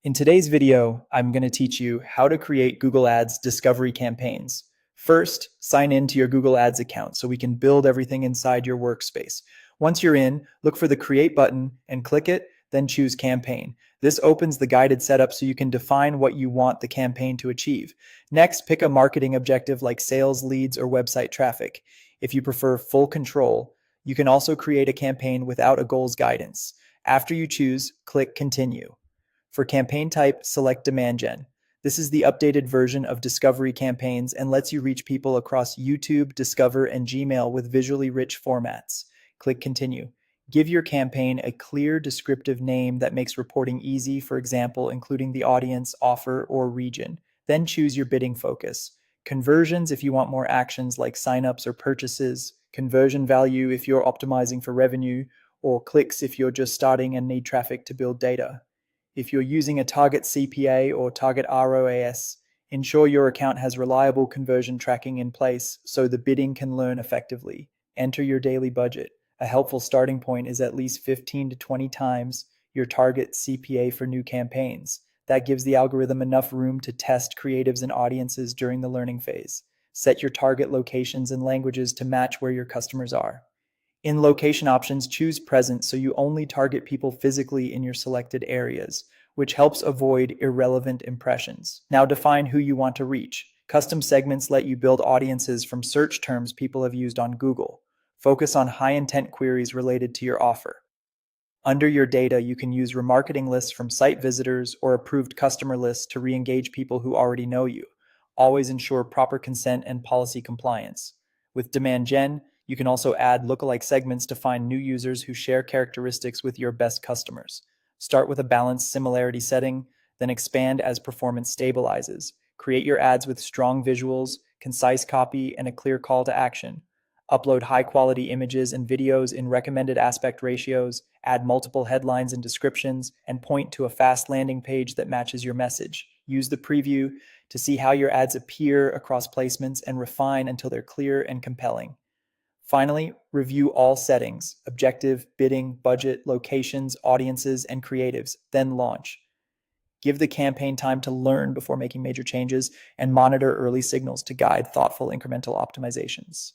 In today's video, I'm going to teach you how to create Google Ads discovery campaigns. First, sign in to your Google Ads account so we can build everything inside your workspace. Once you're in, look for the Create button and click it, then choose Campaign. This opens the guided setup so you can define what you want the campaign to achieve. Next, pick a marketing objective like sales, leads, or website traffic. If you prefer full control, you can also create a campaign without a goals guidance. After you choose, click Continue. For campaign type, select Demand Gen. This is the updated version of Discovery campaigns and lets you reach people across YouTube, Discover, and Gmail with visually rich formats. Click Continue. Give your campaign a clear, descriptive name that makes reporting easy, for example, including the audience, offer, or region. Then choose your bidding focus. Conversions if you want more actions like signups or purchases, conversion value if you're optimizing for revenue, or clicks if you're just starting and need traffic to build data. If you're using a target CPA or target ROAS, ensure your account has reliable conversion tracking in place so the bidding can learn effectively. Enter your daily budget. A helpful starting point is at least 15 to 20 times your target CPA for new campaigns. That gives the algorithm enough room to test creatives and audiences during the learning phase. Set your target locations and languages to match where your customers are. In location options, choose present so you only target people physically in your selected areas, which helps avoid irrelevant impressions. Now define who you want to reach. Custom segments let you build audiences from search terms people have used on Google. Focus on high intent queries related to your offer. Under your data, you can use remarketing lists from site visitors or approved customer lists to re-engage people who already know you. Always ensure proper consent and policy compliance. With Demand Gen, you can also add lookalike segments to find new users who share characteristics with your best customers. Start with a balanced similarity setting, then expand as performance stabilizes. Create your ads with strong visuals, concise copy, and a clear call to action. Upload high-quality images and videos in recommended aspect ratios, add multiple headlines and descriptions, and point to a fast landing page that matches your message. Use the preview to see how your ads appear across placements and refine until they're clear and compelling. Finally, review all settings: objective, bidding, budget, locations, audiences, and creatives, then launch. Give the campaign time to learn before making major changes, and monitor early signals to guide thoughtful incremental optimizations.